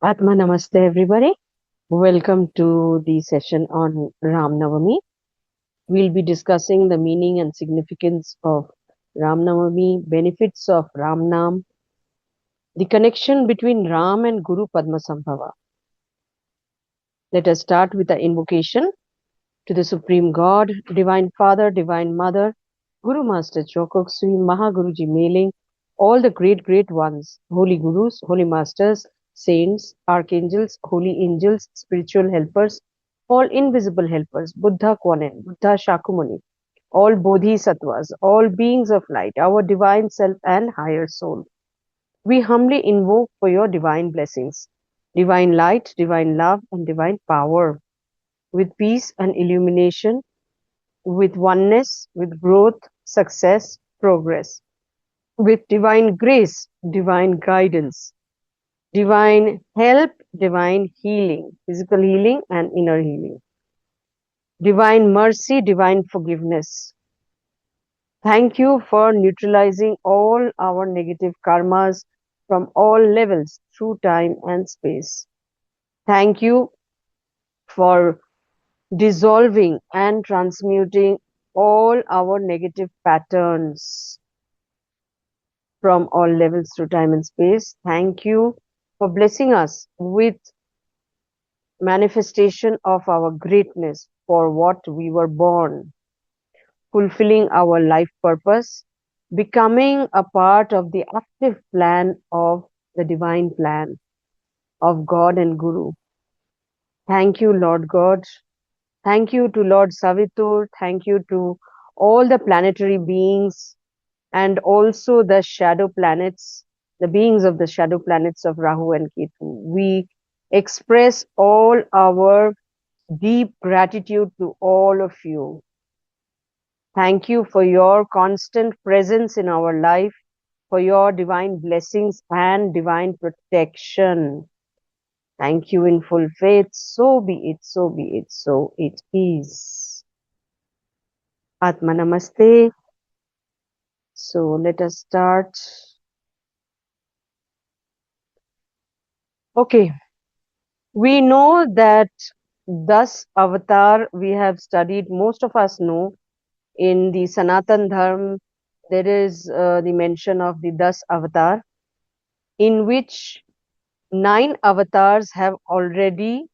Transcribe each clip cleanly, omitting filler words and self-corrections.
Atma Namaste, everybody. Welcome to the session on Ram Navami. We'll be discussing the meaning and significance of Ram Navami, benefits of Ram Naam, the connection between Ram and Guru Padmasambhava. Let us start with the invocation to the Supreme God, Divine Father, Divine Mother, Guru Master Chokok Sui Mahaguruji Mailing, all the great ones, holy gurus, holy masters, saints, archangels, holy angels, spiritual helpers, all invisible helpers, Buddha Kwanen, Buddha Shakyamuni, all bodhisattvas, all beings of light, our divine self and higher soul. We humbly invoke for your divine blessings, divine light, divine love, and divine power, with peace and illumination, with oneness, with growth, success, progress, with divine grace, divine guidance, divine help, divine healing, physical healing and inner healing, divine mercy, divine forgiveness. Thank you for neutralizing all our negative karmas from all levels through time and space. Thank you for dissolving and transmuting all our negative patterns from all levels through time and space. Thank you for blessing us with manifestation of our greatness for what we were born, fulfilling our life purpose, becoming a part of the active plan of the divine plan of God and Guru. Thank you, Lord God. Thank you to Lord Savitur. Thank you to all the planetary beings and also the shadow planets, the beings of the shadow planets of Rahu and Ketu. We express all our deep gratitude to all of you. Thank you for your constant presence in our life, for your divine blessings and divine protection. Thank you in full faith. So be it, so be it, so it is. Atma Namaste. So let us start. Okay, we know that thus avatar we have studied, most of us know in the Sanatan Dharma there is the mention of the thus avatar, in which 9 avatars have already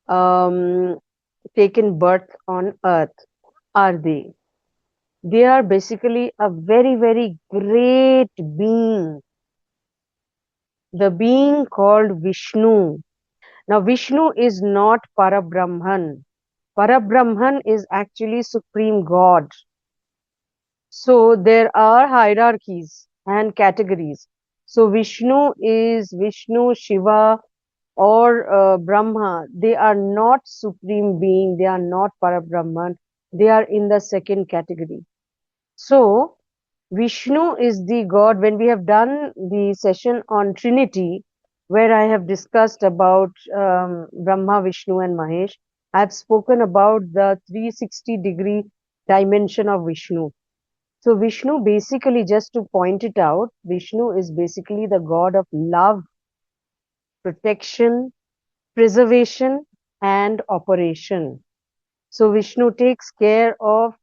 um, taken birth on earth. Are they? They are basically a very great being, the being called Vishnu. Now, Vishnu is not Parabrahman. Parabrahman is actually Supreme God. So, there are hierarchies and categories. So, Vishnu is Vishnu, Shiva, or Brahma. They are not Supreme Being. They are not Parabrahman. They are in the second category. So, Vishnu is the God. When we have done the session on Trinity, where I have discussed about Brahma, Vishnu, and Mahesh, I have spoken about the 360-degree dimension of Vishnu. So, Vishnu basically, just to point it out, Vishnu is basically the God of love, protection, preservation, and operation. So, Vishnu takes care of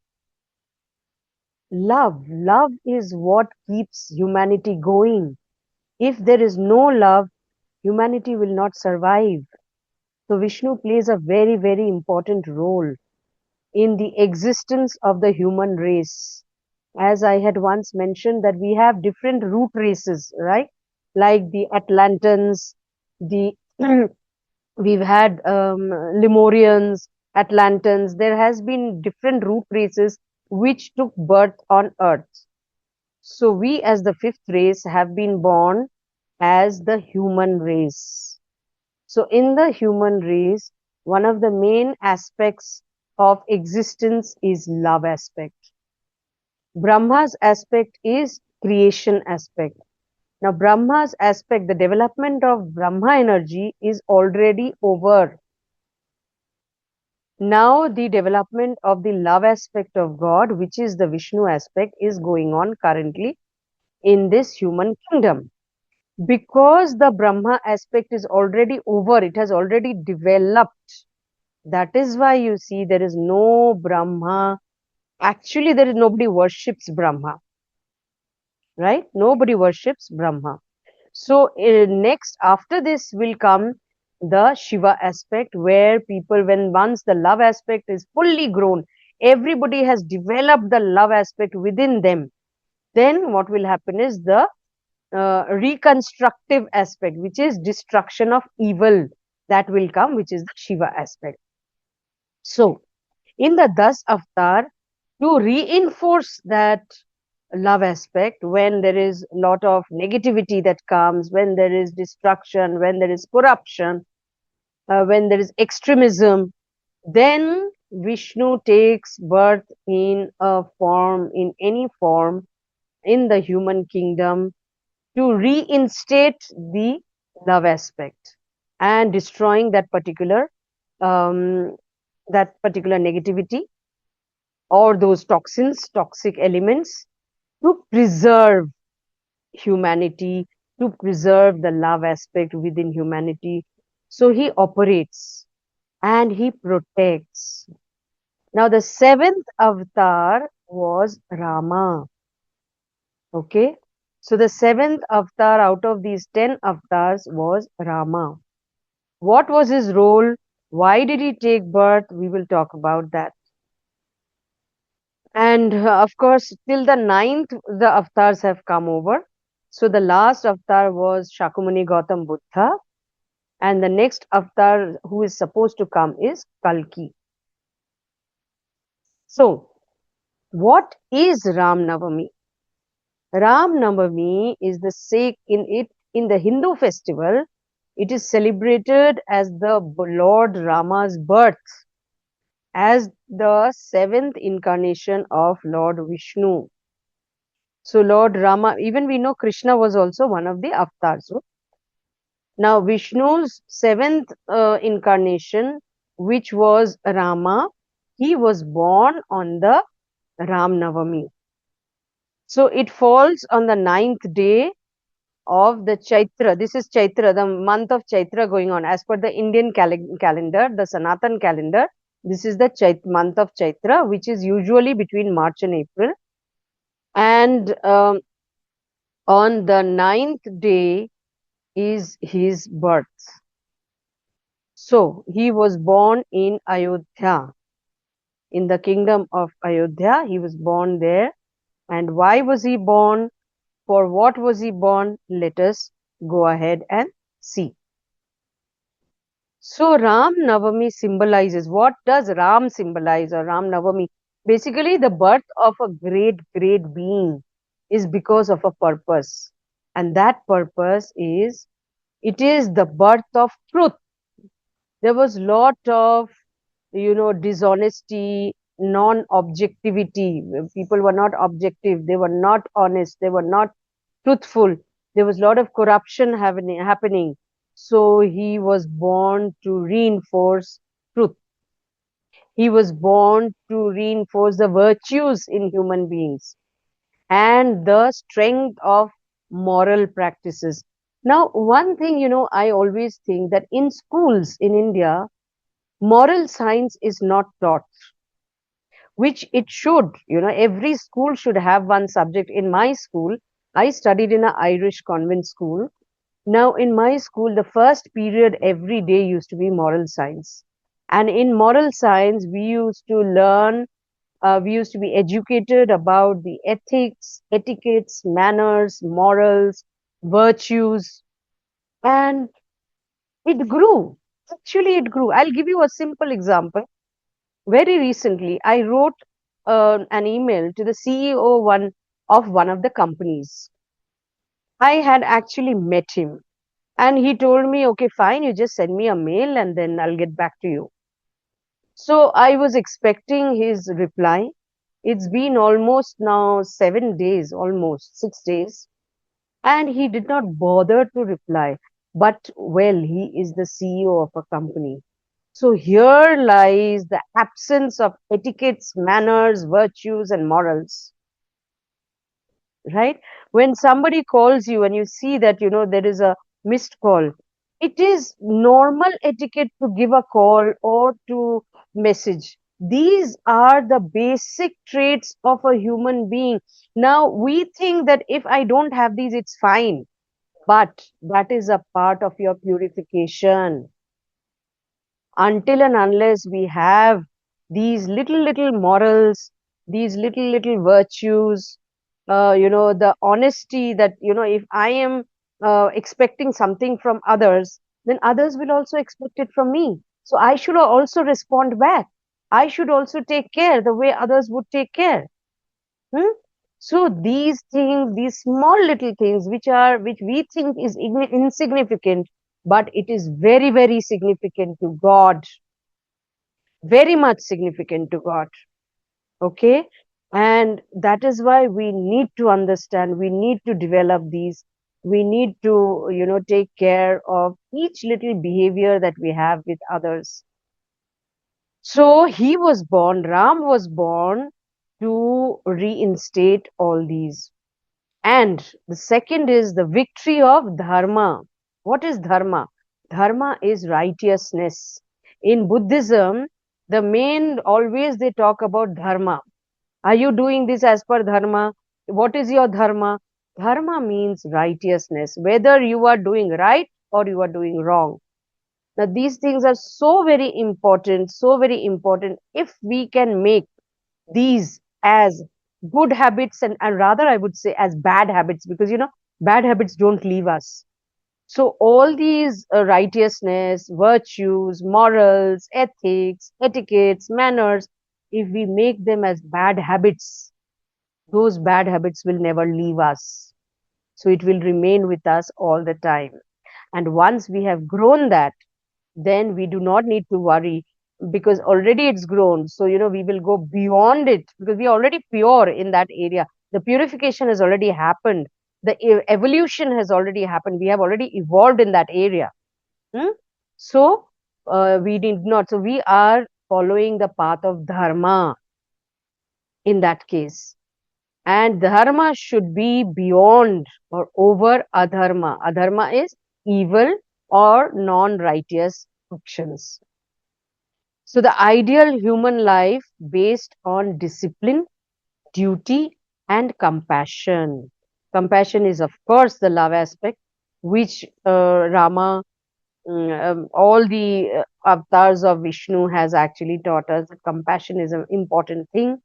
love. Love is what keeps humanity going. If there is no love, humanity will not survive. So Vishnu plays a very important role in the existence of the human race. As I had once mentioned that we have different root races, right? Like the Atlantans, the we've had Lemurians, Atlantans. There has been different root races which took birth on Earth. So we as the fifth race have been born as the human race. So in the human race, one of the main aspects of existence is love aspect. Brahma's aspect is creation aspect. Now Brahma's aspect, the development of Brahma energy is already over. Now the development of the love aspect of God, which is the Vishnu aspect, is going on currently in this human kingdom. Because the Brahma aspect is already over, it has already developed. That is why you see there is no Brahma. Actually, there is nobody worships Brahma, right? Nobody worships Brahma. So, next, after this will come the Shiva aspect, where people, when once the love aspect is fully grown, everybody has developed the love aspect within them. Then, what will happen is the reconstructive aspect, which is destruction of evil, that will come, which is the Shiva aspect. So, in the Das avatar, to reinforce that love aspect, when there is a lot of negativity that comes, when there is destruction, when there is corruption, when there is extremism, then Vishnu takes birth in a form, in any form, in the human kingdom, to reinstate the love aspect and destroying um, that particular negativity or those toxins, toxic elements, to preserve humanity, to preserve the love aspect within humanity. So he operates and he protects. Now, the seventh avatar was Rama. Okay. So, the seventh avatar out of these 10 avatars was Rama. What was his role? Why did he take birth? We will talk about that. And of course, till the ninth, the avatars have come over. So the last avatar was Shakyamuni Gautam Buddha, and the next avatar who is supposed to come is Kalki. So, what is Ram Navami? Ram Navami is the sake in the Hindu festival. It is celebrated as the Lord Rama's birth, as the seventh incarnation of Lord Vishnu. So Lord Rama, even we know Krishna was also one of the avatars. Now Vishnu's seventh incarnation, which was Rama, he was born on the Ram Navami. So it falls on the ninth day of the Chaitra. This is Chaitra, the month of Chaitra going on. As per the Indian calendar, the Sanatan calendar, this is the month of Chaitra, which is usually between March and April. And on the ninth day is his birth. So he was born in Ayodhya, in the kingdom of Ayodhya. He was born there. And why was he born? For what was he born? Let us go ahead and see. So Ram Navami symbolizes, what does Ram symbolize, or Ram Navami? Basically, the birth of a great being is because of a purpose. And that purpose is, it is the birth of truth. There was lot of, dishonesty, non-objectivity. People were not objective. They were not honest. They were not truthful. There was a lot of corruption happening. So he was born to reinforce truth. He was born to reinforce the virtues in human beings and the strength of moral practices. Now, one thing, I always think that in schools in India, moral science is not taught, which it should. Every school should have one subject. In my school, I studied in an Irish convent school. Now, in my school, the first period every day used to be moral science. And in moral science, we used to be educated about the ethics, etiquettes, manners, morals, virtues, and it grew. Actually, it grew. I'll give you a simple example. Very recently, I wrote an email to the CEO of one of the companies. I had actually met him. And he told me, okay, fine, you just send me a mail and then I'll get back to you. So I was expecting his reply. It's been almost now 7 days, almost 6 days, and he did not bother to reply. But well, he is the CEO of a company. So here lies the absence of etiquettes, manners, virtues, and morals. right? When somebody calls you and you see that, there is a missed call, it is normal etiquette to give a call or to message. These are the basic traits of a human being. Now, we think that if I don't have these, it's fine. But that is a part of your purification. Until and unless we have these little morals, these little virtues, the honesty that, if I am expecting something from others, then others will also expect it from me. So I should also respond back. I should also take care the way others would take care. Hmm? So these things, these small little things, which we think is insignificant, but it is very, very significant to God, very much significant to God. Okay. And that is why we need to understand, we need to develop these, we need to, take care of each little behavior that we have with others. So he was born, Ram was born to reinstate all these. And the second is the victory of dharma. What is dharma? Dharma is righteousness. In Buddhism, the main, always they talk about dharma. Are you doing this as per dharma? What is your dharma? Dharma means righteousness, whether you are doing right or you are doing wrong. Now, these things are so very important, so very important. If we can make these as good habits, and rather I would say as bad habits, because bad habits don't leave us. So all these righteousness, virtues, morals, ethics, etiquettes, manners, if we make them as bad habits, those bad habits will never leave us. So it will remain with us all the time. And once we have grown that, then we do not need to worry, because already it's grown. So, we will go beyond it because we are already pure in that area. The purification has already happened. The evolution has already happened. We have already evolved in that area. Hmm? So, we need not. So, we are following the path of dharma in that case. And dharma should be beyond or over adharma. Adharma is evil or non-righteous actions. So the ideal human life based on discipline, duty, and compassion. Compassion is, of course, the love aspect, which Rama, all the avatars of Vishnu has actually taught us that compassion is an important thing.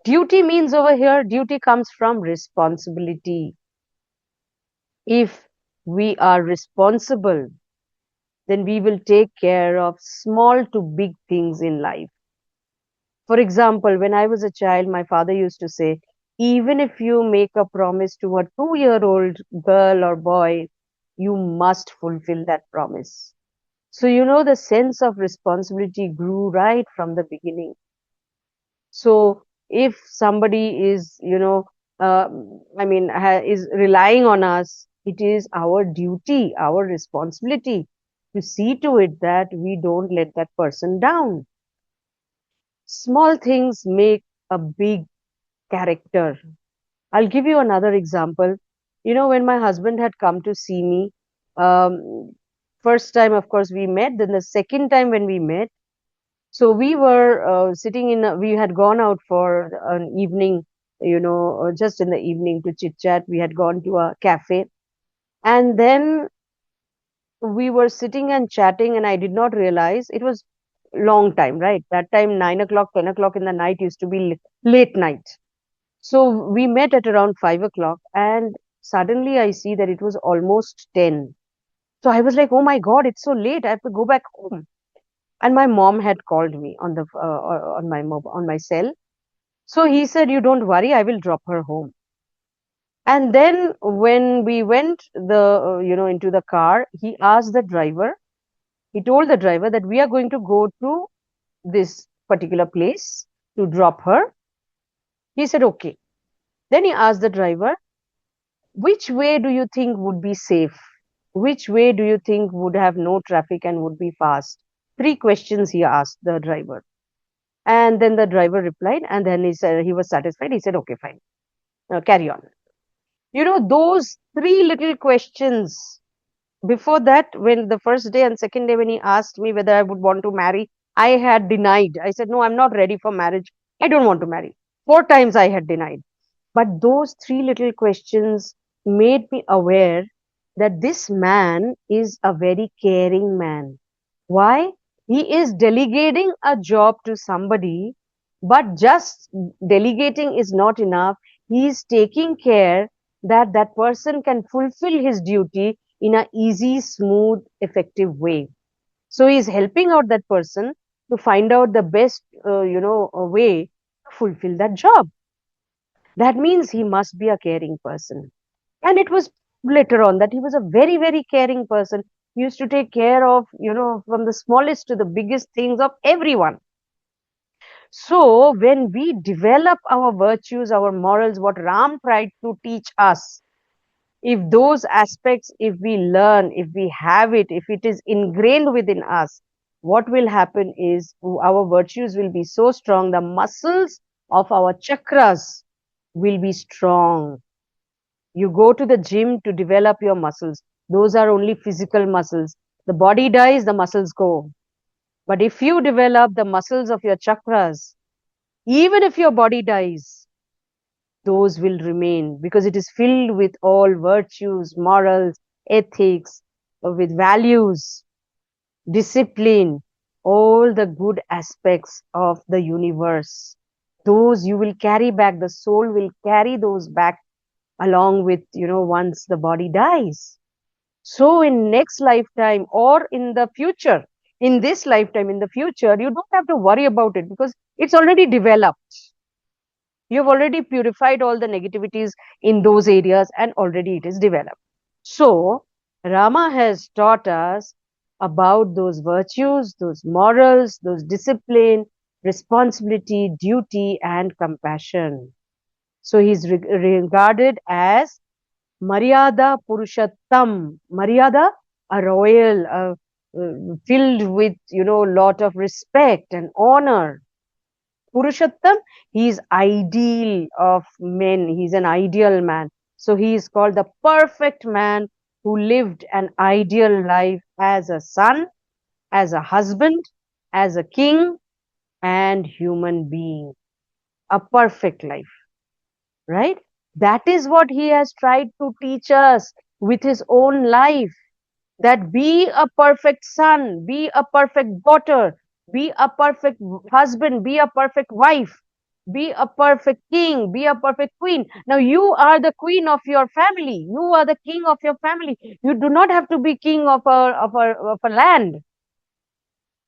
Duty means over here, duty comes from responsibility. If we are responsible, then we will take care of small to big things in life. For example, when I was a child, my father used to say, even if you make a promise to a 2-year-old girl or boy, you must fulfill that promise. So, the sense of responsibility grew right from the beginning. So, if somebody is, is relying on us, it is our duty, our responsibility to see to it that we don't let that person down. Small things make a big character. I'll give you another example. When my husband had come to see me, first time, of course, we met. Then the second time when we met, so we were sitting we had gone out for an evening, just in the evening to chit chat. We had gone to a cafe. And then we were sitting and chatting, and I did not realize it was long time, right? That time, 9 o'clock, 10 o'clock in the night used to be late night. So we met at around 5 o'clock, and suddenly I see that it was almost 10. So I was like, oh my God, it's so late. I have to go back home. And my mom had called me on on my cell. So he said, you don't worry, I will drop her home. And then when we went into the car, he asked the driver, he told the driver that we are going to go to this particular place to drop her. He said, okay. Then he asked the driver, which way do you think would be safe? Which way do you think would have no traffic and would be fast? 3 questions he asked the driver. And then the driver replied, and then he said he was satisfied. He said, okay, fine, carry on. Those three little questions. Before that, when the first day and second day, when he asked me whether I would want to marry, I had denied. I said, no, I'm not ready for marriage. I don't want to marry. Four times I had denied. But those three little questions made me aware that this man is a very caring man. Why? He is delegating a job to somebody, but just delegating is not enough. He is taking care that that person can fulfill his duty in a easy, smooth, effective way. So he is helping out that person to find out the best, way to fulfill that job. That means he must be a caring person. And it was later on that he was a very, very caring person. He used to take care of, from the smallest to the biggest things of everyone. So when we develop our virtues, our morals, what Ram tried to teach us, if those aspects, if we learn, if we have it, if it is ingrained within us, what will happen is our virtues will be so strong, the muscles of our chakras will be strong. You go to the gym to develop your muscles. Those are only physical muscles. The body dies, the muscles go. But if you develop the muscles of your chakras, even if your body dies, those will remain because it is filled with all virtues, morals, ethics, with values, discipline, all the good aspects of the universe. Those you will carry back, the soul will carry those back along with, once the body dies. So in next lifetime or in the future, in this lifetime, in the future, you don't have to worry about it because it's already developed. You've already purified all the negativities in those areas and already it is developed. So Rama has taught us about those virtues, those morals, those discipline, responsibility, duty, and compassion. So he's regarded as Maryada Purushattam. Maryada, a royal, filled with, lot of respect and honor. Purushattam, he is ideal of men. He's an ideal man. So he is called the perfect man who lived an ideal life as a son, as a husband, as a king, and human being. A perfect life, right? That is what he has tried to teach us with his own life. That be a perfect son, be a perfect daughter, be a perfect husband, be a perfect wife, be a perfect king, be a perfect queen. Now you are the queen of your family. You are the king of your family. You do not have to be king of a land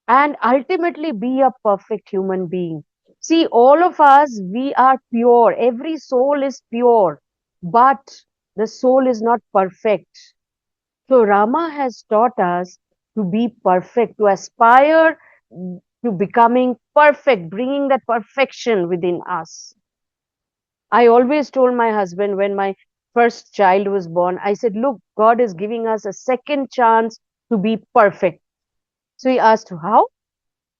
and ultimately be a perfect human being. See, all of us, we are pure. Every soul is pure, but the soul is not perfect. So Rama has taught us to be perfect, to aspire to becoming perfect, bringing that perfection within us. I always told my husband when my first child was born, I said, look, God is giving us a second chance to be perfect. So he asked, how?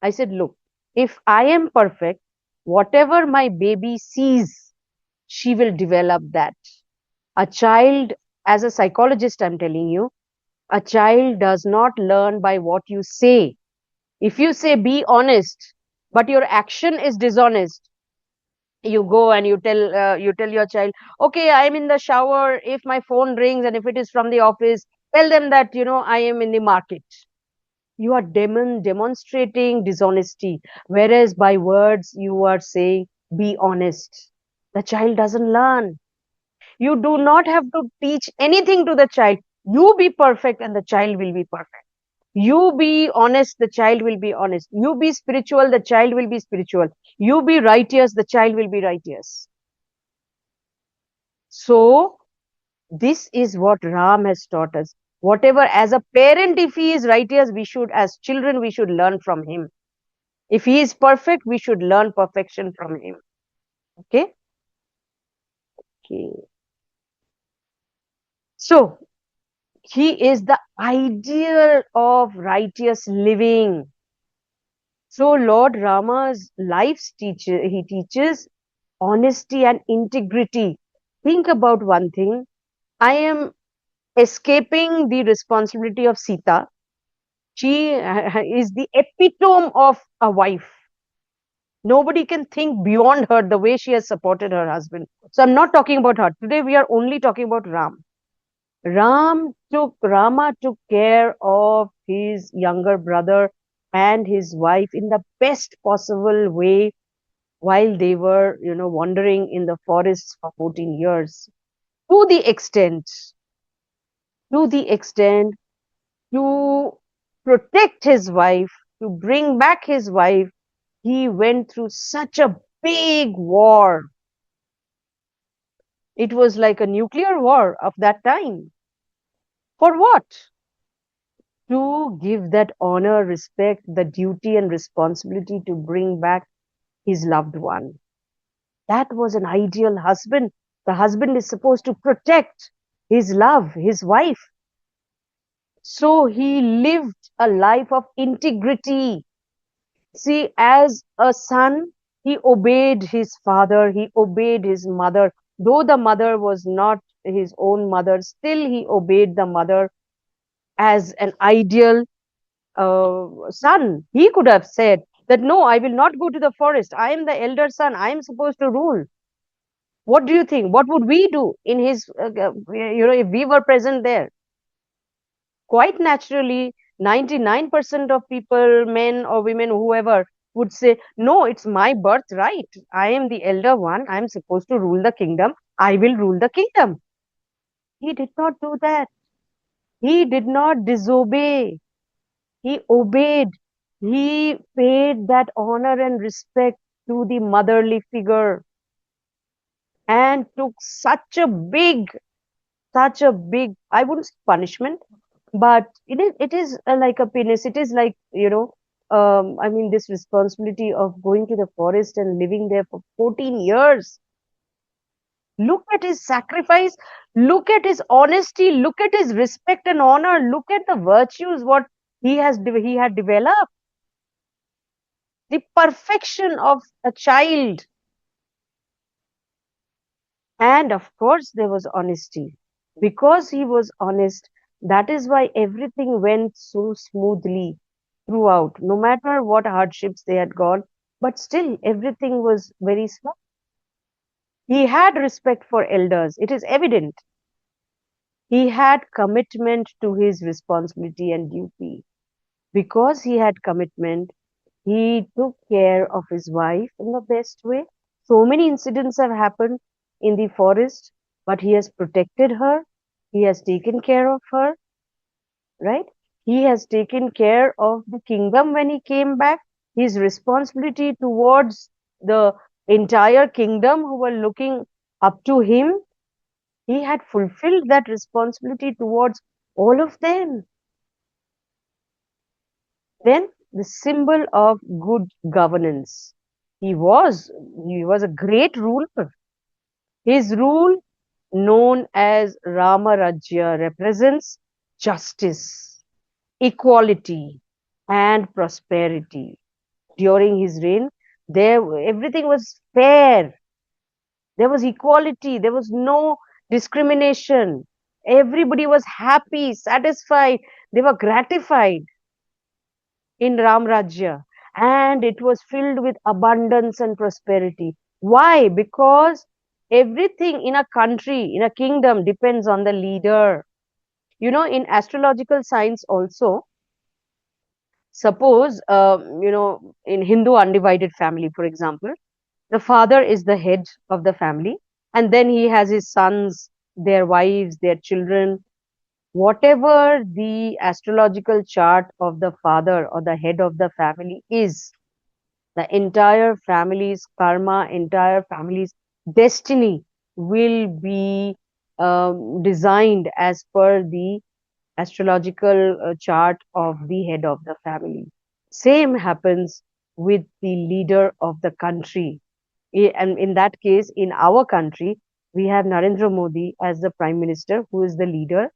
I said, look, if I am perfect, whatever my baby sees, she will develop that. A child, as a psychologist, I'm telling you, a child does not learn by what you say. If you say be honest, but your action is dishonest, you go and you tell your child, okay, I am in the shower. If my phone rings and if it is from the office, tell them that I am in the market. You are demonstrating dishonesty, whereas by words you are saying be honest. The child doesn't learn. You do not have to teach anything to the child. You be perfect and the child will be perfect. You be honest, the child will be honest. You be spiritual, the child will be spiritual. You be righteous, the child will be righteous. So, this is what Ram has taught us. Whatever, as a parent, if he is righteous, we should, as children, we should learn from him. If he is perfect, we should learn perfection from him. Okay? Okay. So, he is the ideal of righteous living. So Lord Rama's life's teacher, he teaches honesty and integrity. Think about one thing. I am escaping the responsibility of Sita. She is the epitome of a wife. Nobody can think beyond her the way she has supported her husband. So I'm not talking about her. Today we are only talking about Ram. Rama took care of his younger brother and his wife in the best possible way while they were, wandering in the forests for 14 years. To the extent, to the extent to protect his wife, to bring back his wife, he went through such a big war. It was like a nuclear war of that time. For what? To give that honor, respect, the duty and responsibility to bring back his loved one. That was an ideal husband. The husband is supposed to protect his love, his wife. So he lived a life of integrity. See, as a son, he obeyed his father, he obeyed his mother. Though the mother was not his own mother, still he obeyed the mother as an ideal son. He could have said that, no, I will not go to the forest. I am the elder son. I am supposed to rule. What do you think? What would we do in his, if we were present there? Quite naturally, 99% of people, men or women, whoever, would say, no, it's my birthright. I am the elder one. I am supposed to rule the kingdom. I will rule the kingdom. He did not do that. He did not disobey. He obeyed. He paid that honor and respect to the motherly figure and took such a big, I wouldn't say punishment, but it is like a penance. It is like, I mean, this responsibility of going to the forest and living there for 14 years. Look at his sacrifice, look at his honesty, look at his respect and honor, look at the virtues what he had developed, the perfection of a child. And of course, there was honesty. Because he was honest, that is why everything went so smoothly throughout, no matter what hardships they had gone, but still everything was very smooth. He had respect for elders, it is evident. He had commitment to his responsibility and duty. Because he had commitment, he took care of his wife in the best way. So many incidents have happened in the forest, but he has protected her. He has taken care of her, right? He has taken care of the kingdom when he came back. His responsibility towards the entire kingdom who were looking up to him, he had fulfilled that responsibility towards all of them. Then the symbol of good governance. He was he was a great ruler. His rule, known as Rama Rajya, represents justice, equality, and prosperity. During his reign, there everything was fair. There was equality. There was no discrimination. Everybody was happy, satisfied. They were gratified in Ram Rajya, and it was filled with abundance and prosperity. Why? Because everything in a country, in a kingdom, depends on the leader. In astrological science also, suppose, in Hindu undivided family, for example, the father is the head of the family, and then he has his sons, their wives, their children. Whatever the astrological chart of the father or the head of the family is, the entire family's karma, entire family's destiny will be designed as per the astrological chart of the head of the family. Same happens with the leader of the country. And in that case, in our country, we have Narendra Modi as the prime minister, who is the leader.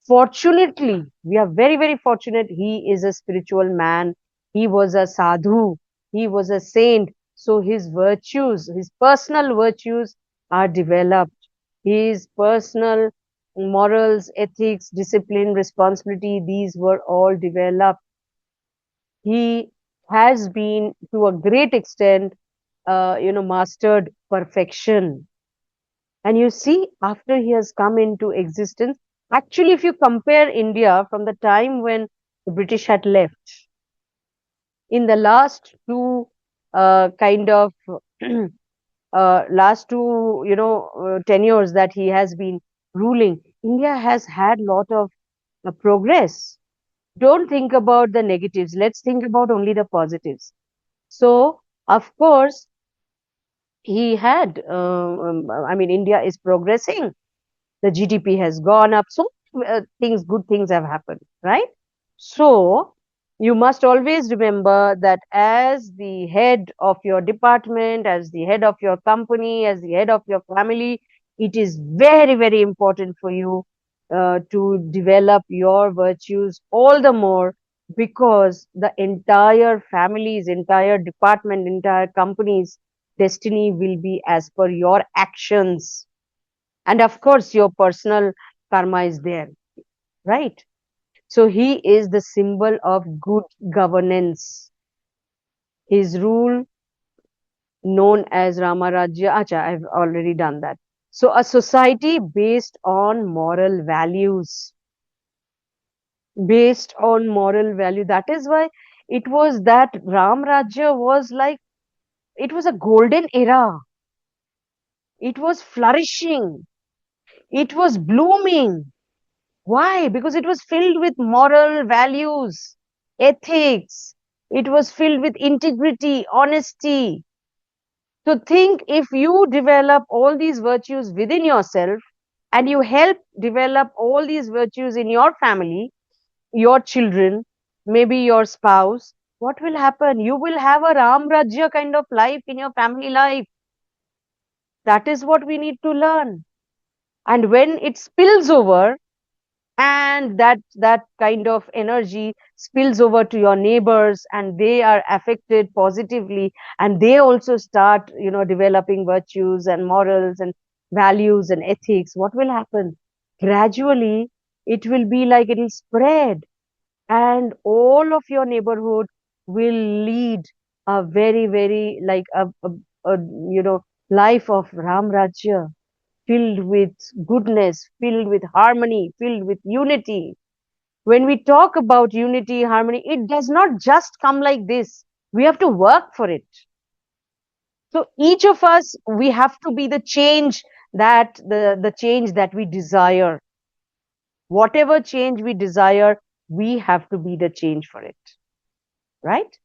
Fortunately, we are very, very fortunate. He is a spiritual man. He was a sadhu. He was a saint. So his virtues, his personal virtues are developed. His personal morals, ethics, discipline, responsibility, these were all developed. He has been, to a great extent, mastered perfection. And you see, after he has come into existence, actually, if you compare India from the time when the British had left, in the last two kind of last two, tenures that he has been ruling, India has had lot of progress. Don't think about the negatives. Let's think about only the positives. So, of course, India is progressing. The GDP has gone up. So, good things have happened, right? So, you must always remember that as the head of your department, as the head of your company, as the head of your family, it is very, very important for you to develop your virtues all the more, because the entire family's, entire department, entire company's destiny will be as per your actions. And of course, your personal karma is there, right? So he is the symbol of good governance. His rule, known as Rama Rajya, acha, I've already done that. So a society based on moral values, based on moral value. That is why it was that Ram Rajya was like, it was a golden era. It was flourishing. It was blooming. Why? Because it was filled with moral values, ethics. It was filled with integrity, honesty. So think, if you develop all these virtues within yourself and you help develop all these virtues in your family, your children, maybe your spouse, what will happen? You will have a Ram Rajya kind of life in your family life. That is what we need to learn. And when it spills over, and that kind of energy spills over to your neighbors, and they are affected positively, and they also start, developing virtues and morals and values and ethics, what will happen? Gradually, it will be like it will spread, and all of your neighborhood will lead a very, very, like a life of Ram Rajya, filled with goodness, filled with harmony, filled with unity. When we talk about unity, harmony, it does not just come like this. We have to work for it. So each of us, we have to be the change, that the change that we desire. Whatever change we desire, we have to be the change for it. Right?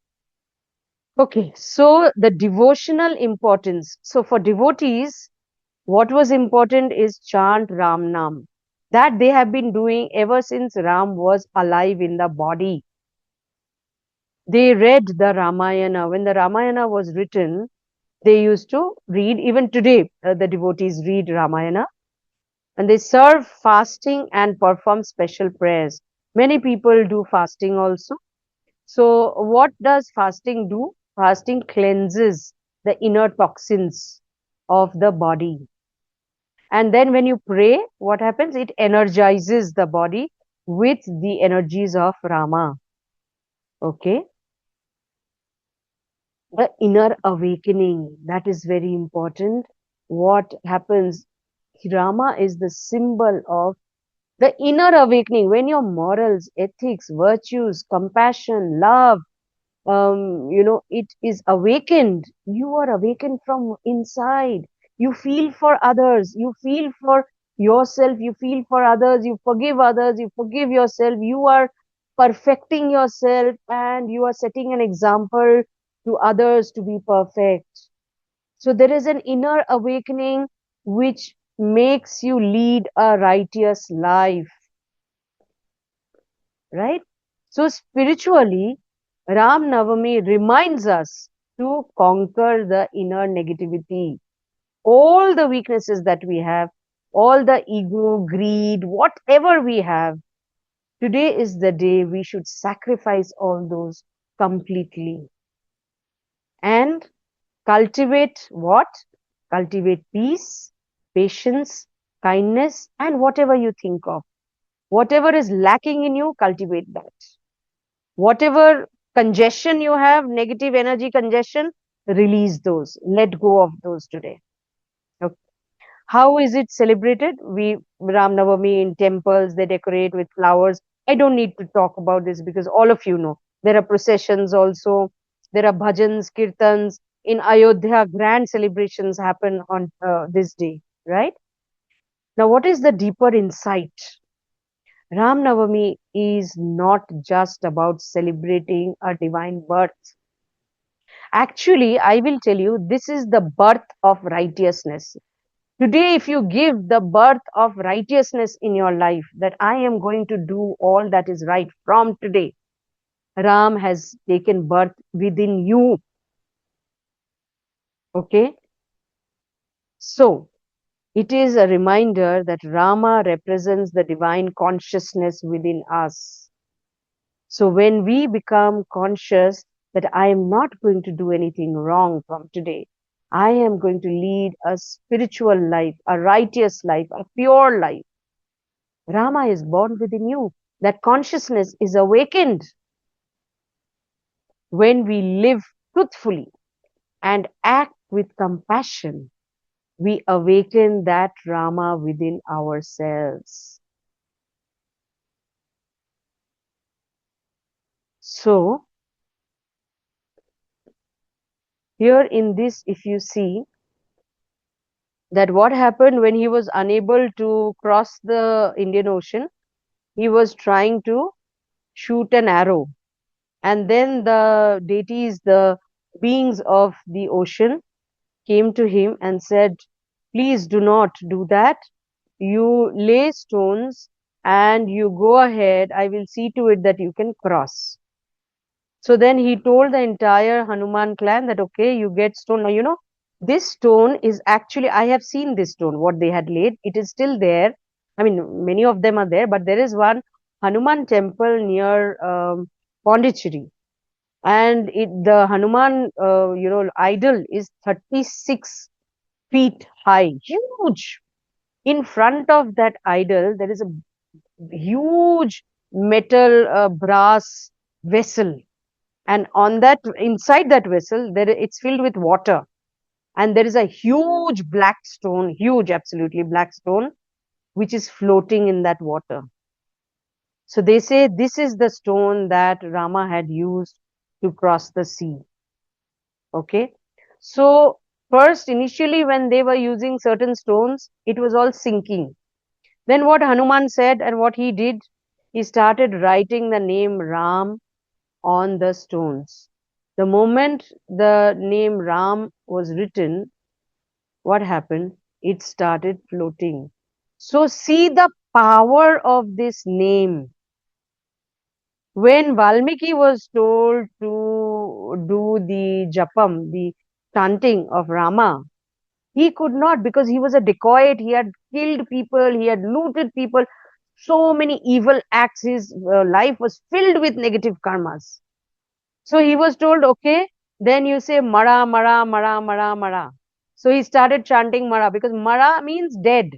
Okay. So the devotional importance. So for devotees, what was important is chant Ram Naam. That they have been doing ever since Ram was alive in the body. They read the Ramayana. When the Ramayana was written, they used to read, even today, the devotees read Ramayana, and they serve fasting and perform special prayers. Many people do fasting also. So, what does fasting do? Fasting cleanses the inner toxins of the body. And then when you pray, what happens? It energizes the body with the energies of Rama. Okay. The inner awakening, that is very important. What happens? Rama is the symbol of the inner awakening, when your morals, ethics, virtues, compassion, love, it is awakened. You are awakened from inside. You feel for others, you feel for yourself, you feel for others, you others, you forgive yourself. You are perfecting yourself, and you are setting an example to others to be perfect. So there is an inner awakening which makes you lead a righteous life, right? So spiritually, Ram Navami reminds us to conquer the inner negativity, all the weaknesses that we have, all the ego, greed, whatever we have. Today is the day we should sacrifice all those completely and cultivate what? Cultivate peace, patience, kindness, and whatever you think of. Whatever is lacking in you, cultivate that. Whatever congestion you have, negative energy congestion, release those. Let go of those today. Okay. How is it celebrated? We Ram Navami in temples, they decorate with flowers. I don't need to talk about this because all of you know. There are processions also. There are bhajans, kirtans. In Ayodhya, grand celebrations happen on this day, right? Now, what is the deeper insight? Ram Navami is not just about celebrating a divine birth. Actually, I will tell you, this is the birth of righteousness. Today, if you give the birth of righteousness in your life, that I am going to do all that is right from today, Ram has taken birth within you. Okay? So, it is a reminder that Rama represents the divine consciousness within us. So when we become conscious that I am not going to do anything wrong from today, I am going to lead a spiritual life, a righteous life, a pure life. Rama is born within you. That consciousness is awakened when we live truthfully and act with compassion. We awaken that Rama within ourselves. So, here in this, if you see, that what happened when he was unable to cross the Indian Ocean, he was trying to shoot an arrow. And then the deities, the beings of the ocean, came to him and said, please do not do that. You lay stones and you go ahead. I will see to it that you can cross. So then he told the entire Hanuman clan that, okay, you get stone. Now, this stone is actually, I have seen this stone, what they had laid. It is still there. I mean, many of them are there, but there is one Hanuman temple near Pondicherry. And the Hanuman, idol is 36 feet high, huge. In front of that idol, there is a huge metal brass vessel, and on that, inside that vessel, it's filled with water, and there is a huge black stone, huge, absolutely black stone, which is floating in that water. So they say this is the stone that Rama had used to cross the sea. Okay, so first, initially, when they were using certain stones, it was all sinking. Then what Hanuman said and what he did, he started writing the name Ram on the stones. The moment the name Ram was written, what happened? It started floating. So see the power of this name. When Valmiki was told to do the japam, the chanting of Rama, he could not because he was a dacoit. He had killed people, he had looted people, so many evil acts. His life was filled with negative karmas. So he was told, okay, then you say Mara, Mara, Mara, Mara, Mara. So he started chanting Mara because Mara means dead.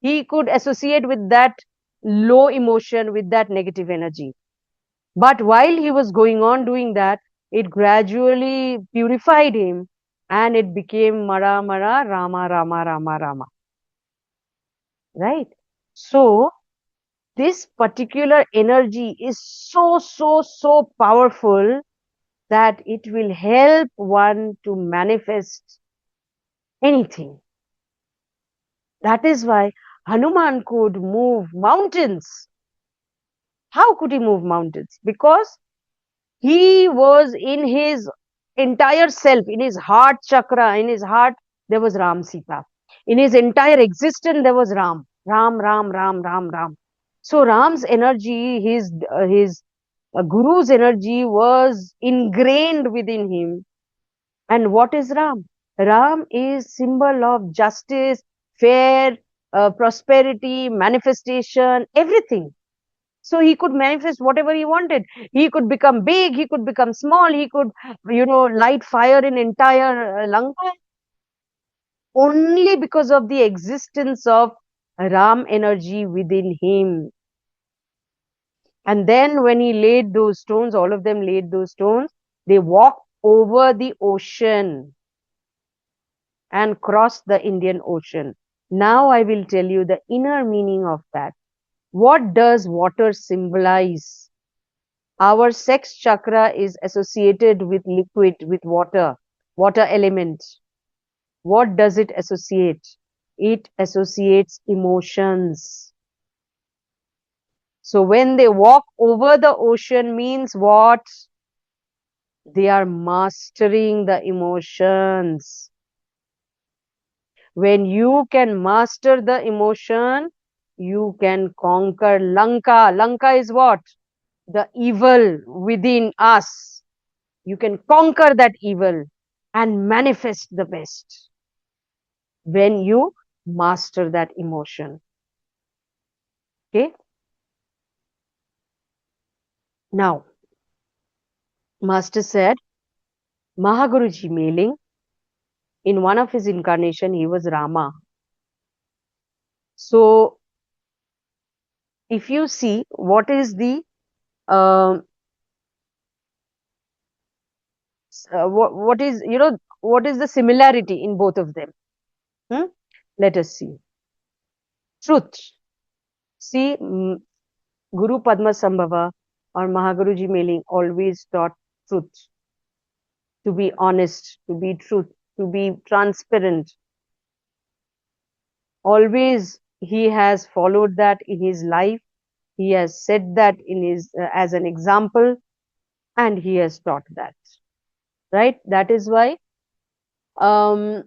He could associate with that low emotion, with that negative energy. But while he was going on doing that, it gradually purified him and it became Mara, Mara, Rama, Rama, Rama, Rama. Right? So this particular energy is so, so, so powerful that it will help one to manifest anything. That is why Hanuman could move mountains. How could he move mountains? Because he was in his entire self, in his heart chakra, in his heart, there was Ram Sita. In his entire existence, there was Ram. Ram, Ram, Ram, Ram, Ram. So Ram's energy, his Guru's energy was ingrained within him. And what is Ram? Ram is symbol of justice, fair, prosperity, manifestation, everything. So he could manifest whatever he wanted. He could become big, he could become small, he could, light fire in entire Lanka only because of the existence of Ram energy within him. And then when he laid those stones, all of them laid those stones, they walked over the ocean and crossed the Indian Ocean. Now I will tell you the inner meaning of that. What does water symbolize? Our sex chakra is associated with liquid, with water, water element. What does it associate? It associates emotions. So when they walk over the ocean means what? They are mastering the emotions. When you can master the emotion, you can conquer Lanka. Lanka is what? The evil within us. You can conquer that evil and manifest the best when you master that emotion. Okay. Now, Master said, Mahaguruji mailing, in one of his incarnation, he was Rama. So, if you see what is the um what is what is the similarity in both of them? Hmm? Let us see. Truth. See, Guru Padmasambhava or Mahaguruji mailing always taught truth, to be honest, to be truth, to be transparent. Always he has followed that in his life. He has said that in his as an example, and he has taught that. Right? That is why um,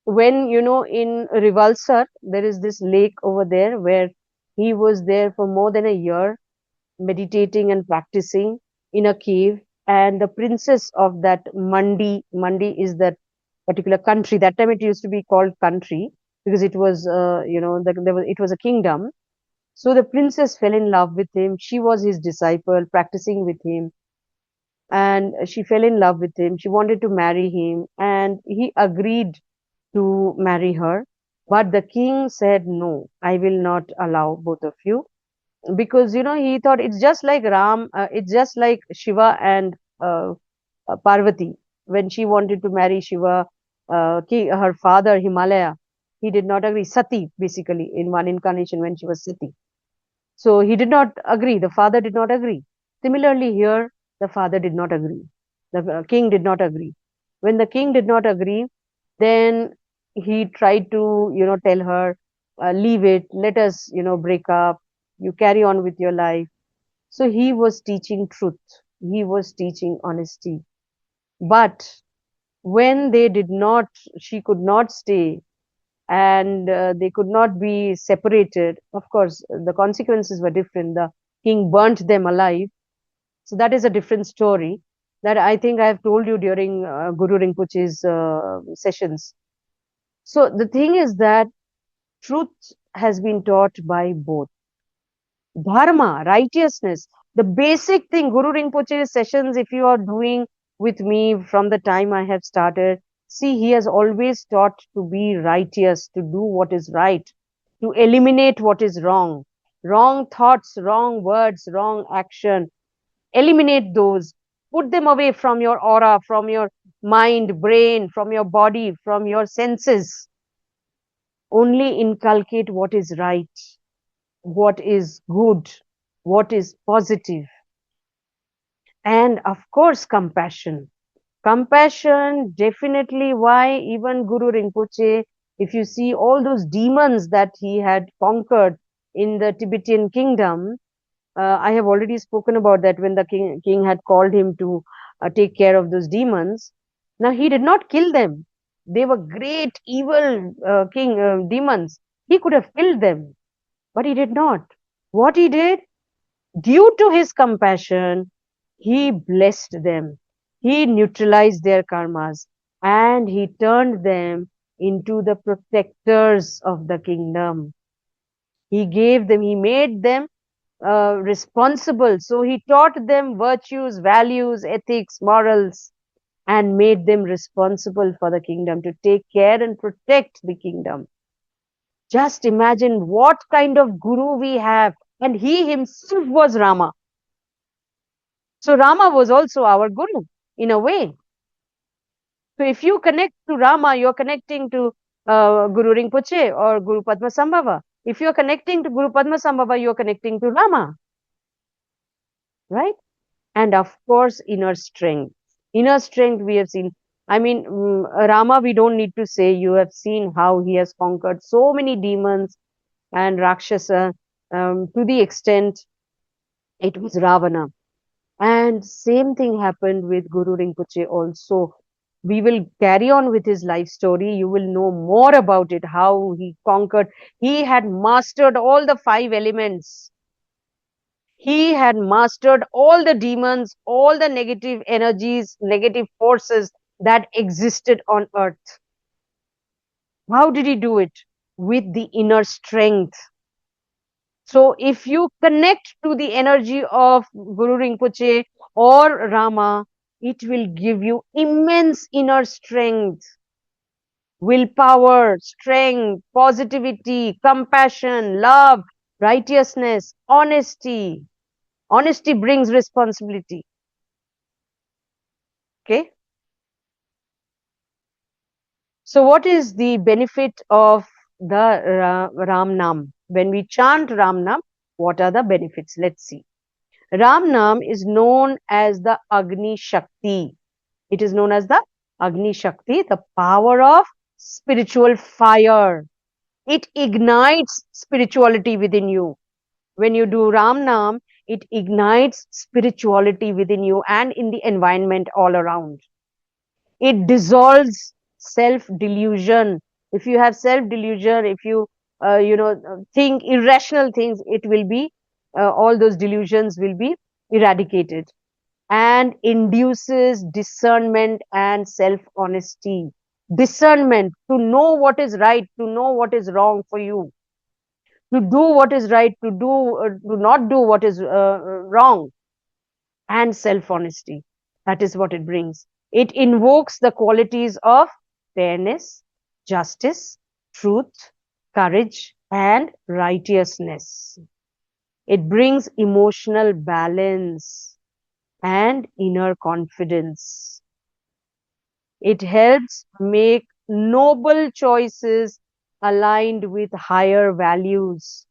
when in Rivalsar there is this lake over there where he was there for more than a year meditating and practicing in a cave, and the princess of that Mandi is that particular country. That time it used to be called country because it was it was a kingdom. So the princess fell in love with him. She was his disciple practicing with him, and she fell in love with him. She wanted to marry him, and he agreed to marry her. But the king said, no, I will not allow both of you, because he thought it's just like it's just like Shiva and Parvati. When she wanted to marry Shiva, her father Himalaya, he did not agree. Sati, basically, in one incarnation when she was Sati. So he did not agree. The father did not agree. Similarly, here the father did not agree. The king did not agree. When the king did not agree, then he tried to tell her, leave it, let us break up. You carry on with your life. So he was teaching truth. He was teaching honesty. But when they did not, she could not stay, and they could not be separated. Of course, the consequences were different. The king burnt them alive. So that is a different story that I think I have told you during Guru Rinpoche's sessions. So the thing is that truth has been taught by both. Dharma, righteousness, the basic thing, Guru Rinpoche's sessions, if you are doing with me from the time I have started, see, he has always taught to be righteous, to do what is right, to eliminate what is wrong. Wrong thoughts, wrong words, wrong action. Eliminate those. Put them away from your aura, from your mind, brain, from your body, from your senses. Only inculcate what is right, what is good, what is positive, and of course, compassion. Compassion, definitely. Why? Even Guru Rinpoche, if you see all those demons that he had conquered in the Tibetan kingdom, I have already spoken about that when the king had called him to take care of those demons. Now, he did not kill them. They were great, evil king demons. He could have killed them, but he did not. What he did? Due to his compassion, he blessed them. He neutralized their karmas and he turned them into the protectors of the kingdom. He gave them, he made them responsible. So he taught them virtues, values, ethics, morals, and made them responsible for the kingdom to take care and protect the kingdom. Just imagine what kind of guru we have. And he himself was Rama. So Rama was also our guru in a way. So if you connect to Rama, you're connecting to Guru Rinpoche or Guru Padmasambhava. If you're connecting to Guru Padmasambhava, you're connecting to Rama, right? And of course, inner strength. Inner strength we have seen. I mean, Rama, we don't need to say, you have seen how he has conquered so many demons and Rakshasa, to the extent it was Ravana. And same thing happened with Guru Rinpoche also. We will carry on with his life story. You will know more about it, how he conquered. He had mastered all the five elements. He had mastered all the demons, all the negative energies, negative forces that existed on earth. How did he do it? With the inner strength. So if you connect to the energy of Guru Rinpoche or Rama, it will give you immense inner strength, willpower, strength, positivity, compassion, love, righteousness, honesty. Honesty brings responsibility. Okay. So what is the benefit of the Ram Naam? When we chant Ram Naam, what are the benefits? Let's see. Ram Naam is known as the Agni Shakti. It is known as the Agni Shakti, the power of spiritual fire. It ignites spirituality within you. When you do Ram Naam, it ignites spirituality within you and in the environment all around. It dissolves self delusion. If you have self delusion, if you think irrational things, it will be all those delusions will be eradicated, and induces discernment and self honesty. Discernment, to know what is right, to know what is wrong for you, to do what is right, to not do what is wrong, and self honesty. That is what it brings. It invokes the qualities of fairness, justice, truth, courage, and righteousness. It brings emotional balance and inner confidence. It helps make noble choices aligned with higher values.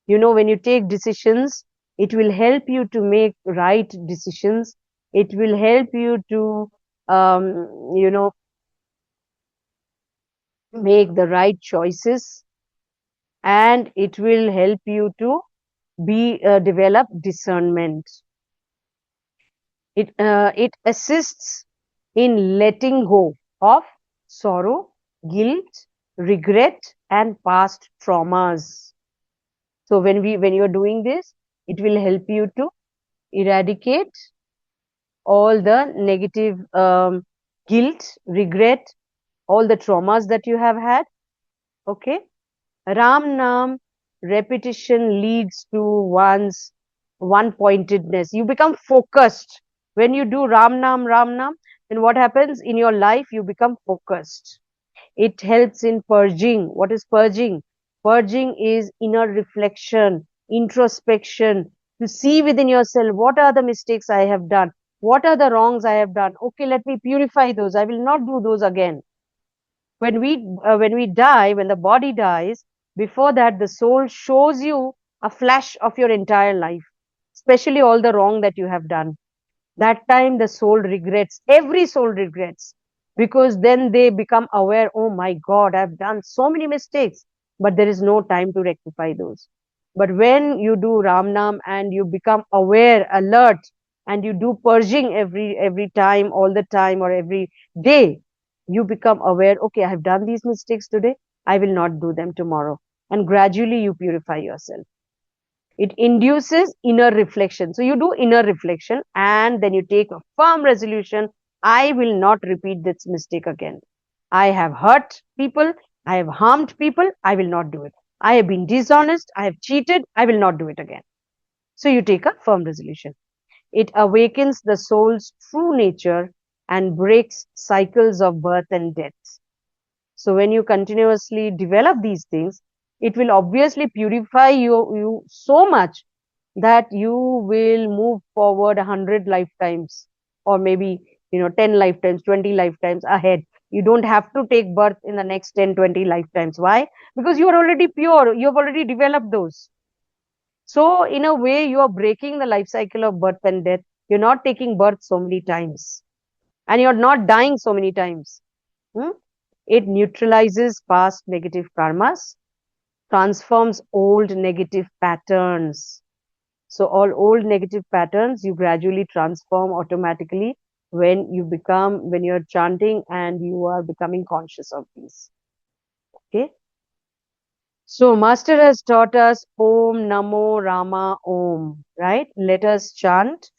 You know, when you take decisions, it will help you to make right decisions. It will help you to, you know, make the right choices, and it will help you to be develop discernment. It assists in letting go of sorrow, guilt, regret, and past traumas. So when you're doing this, it will help you to eradicate all the negative guilt, regret, all the traumas that you have had. Okay. Ram Nam repetition leads to one's one pointedness. You become focused. When you do Ram Nam, then what happens in your life? You become focused. It helps in purging. What is purging? Purging is inner reflection, introspection, to see within yourself what are the mistakes I have done, what are the wrongs I have done. Okay, let me purify those. I will not do those again. When we die, when the body dies, before that the soul shows you a flash of your entire life, especially all the wrong that you have done. That time the soul regrets, every soul regrets, because then they become aware, oh my god, I've done so many mistakes, but there is no time to rectify those. But when you do Ram Nam and you become aware, alert, and you do purging every time, all the time, or every day, you become aware, okay, I have done these mistakes today, I will not do them tomorrow, and gradually you purify yourself. It induces inner reflection. So you do inner reflection and then you take a firm resolution. I will not repeat this mistake again. I have hurt people. I have harmed people. I will not do it. I have been dishonest. I have cheated. I will not do it again. So you take a firm resolution. It awakens the soul's true nature and breaks cycles of birth and death. So when you continuously develop these things, It will obviously purify you so much that you will move forward 100 lifetimes, or maybe 10 lifetimes, 20 lifetimes ahead. You don't have to take birth in the next 10, 20 lifetimes. Why? Because you are already pure, you have already developed those. So in a way, you are breaking the life cycle of birth and death. You're not taking birth so many times, and you're not dying so many times. Hmm? It neutralizes past negative karmas, transforms old negative patterns. So all old negative patterns you gradually transform automatically when you're chanting and you are becoming conscious of these. Okay. So Master has taught us Om Namo Rama Om, right? Let us chant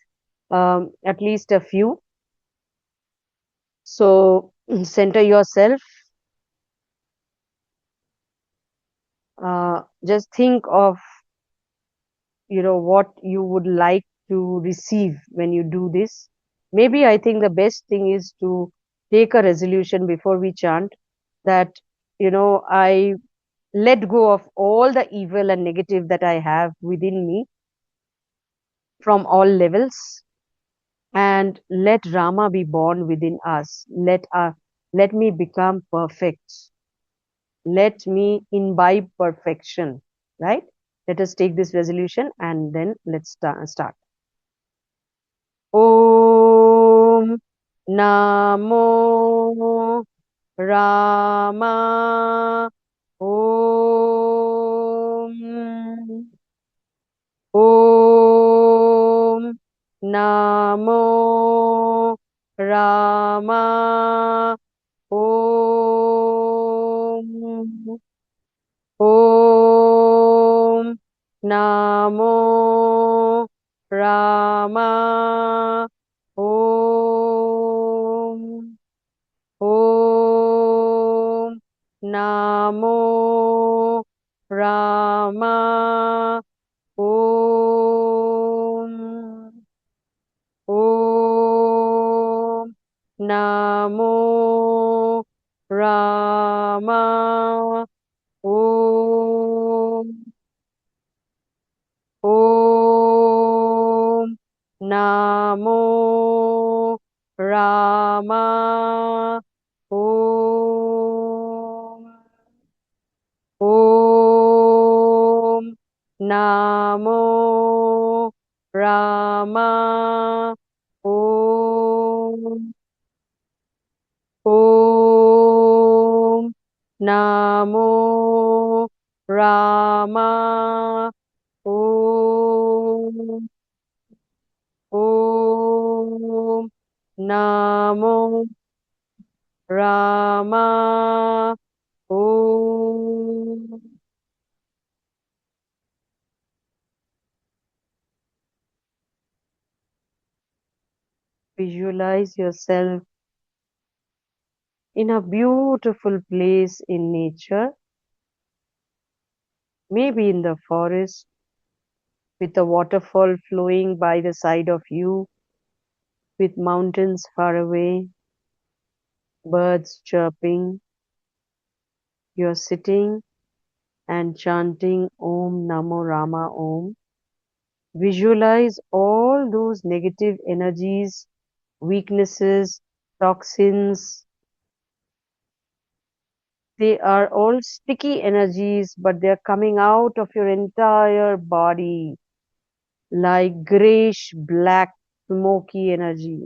at least a few. So center yourself. Just think of what you would like to receive when you do this. Maybe I think the best thing is to take a resolution before we chant that I let go of all the evil and negative that I have within me from all levels, and let Rama be born within us. Let me become perfect. Let me imbibe perfection. Right? Let us take this resolution and then let's start. Om Namo Rama Om Om Namo Rama Om Om Namo Rama Om Om Namo Rama Om Om Namo Rama Om Om Namo Rama Om Om Namo Rama Om Om Namo Rama Om Om Namo Rama Om. Visualize yourself in a beautiful place in nature, maybe in the forest, with a waterfall flowing by the side of you, with mountains far away, birds chirping. You're sitting and chanting Om Namo Rama Om. Visualize all those negative energies, weaknesses, toxins. They are all sticky energies, but they are coming out of your entire body like grayish black smoky energy.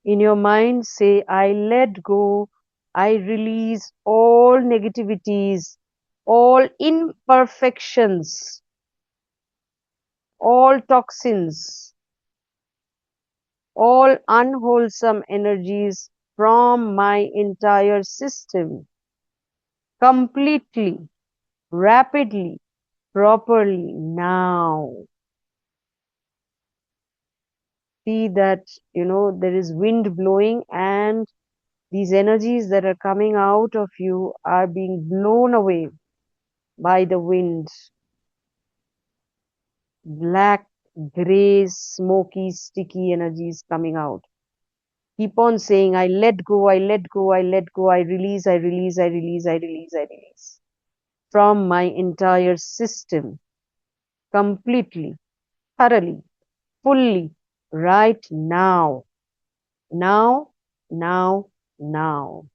In your mind, say, I let go, I release all negativities, all imperfections, all toxins, all unwholesome energies from my entire system, completely, rapidly, properly now. See that, there is wind blowing, and these energies that are coming out of you are being blown away by the wind. Black, gray, smoky, sticky energies coming out. Keep on saying, I let go, I let go, I let go, I release, I release, I release, I release, I release. from my entire system, completely, thoroughly, fully, right now, now, now, now.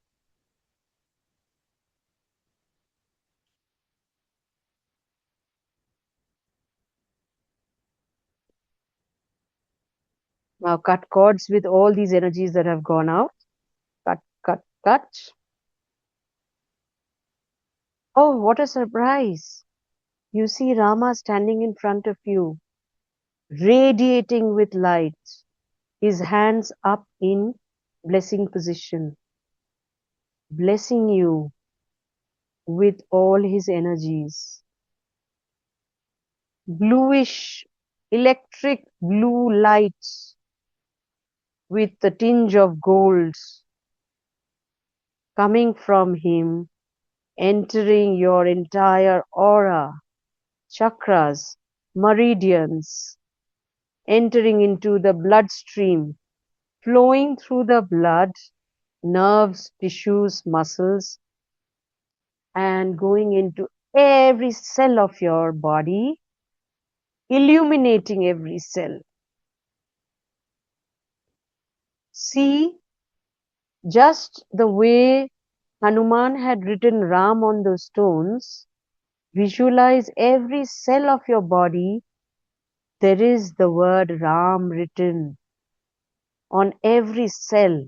Now cut cords with all these energies that have gone out. Cut, cut, cut. Oh, what a surprise! You see Rama standing in front of you, radiating with light, his hands up in blessing position, blessing you with all his energies. Bluish, electric blue light with a tinge of gold coming from him, entering your entire aura, chakras, meridians, entering into the bloodstream, flowing through the blood, nerves, tissues, muscles, and going into every cell of your body, illuminating every cell. See, just the way Hanuman had written Ram on those stones, visualize every cell of your body. There is the word Ram written on every cell.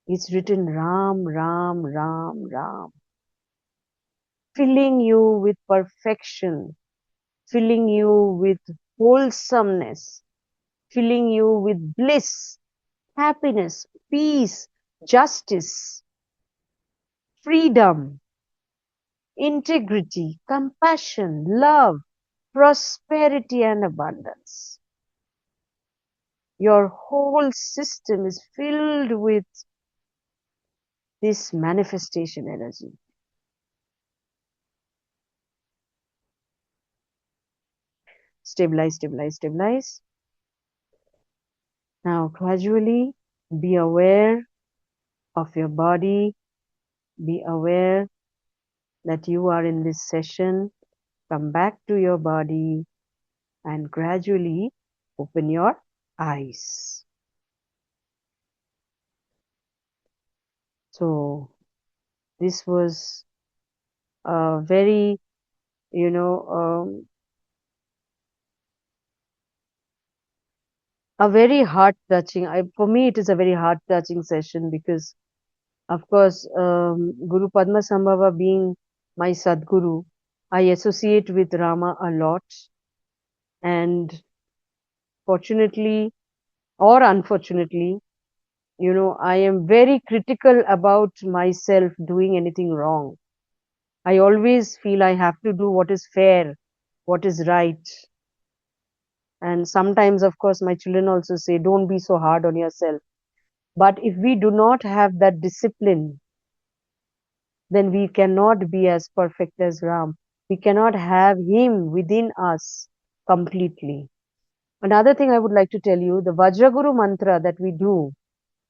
It's written Ram, Ram, Ram, Ram, filling you with perfection, filling you with wholesomeness, filling you with bliss, happiness, peace, justice, freedom, integrity, compassion, love, prosperity, and abundance. Your whole system is filled with this manifestation energy. Stabilize, stabilize, stabilize. Now, gradually be aware of your body, be aware that you are in this session. Come back to your body and gradually open your eyes. So, this was a very, you know, a very heart touching. For me, it is a very heart touching session because, of course, Guru Padmasambhava being my Sadguru, I associate with Rama a lot. And fortunately or unfortunately, I am very critical about myself doing anything wrong. I always feel I have to do what is fair, what is right. And sometimes, of course, my children also say, don't be so hard on yourself. But if we do not have that discipline, then we cannot be as perfect as Ram. We cannot have him within us completely. Another thing I would like to tell you, the Vajraguru mantra that we do,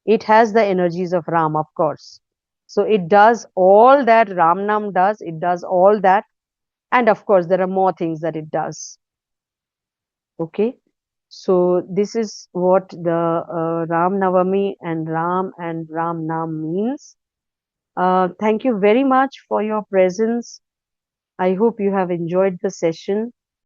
it has the energies of Ram, of course. So it does all that Ram Nam does, it does all that. And of course, there are more things that it does. Okay. So this is what the Ram Navami and Ram Nam means. Thank you very much for your presence. I hope you have enjoyed the session.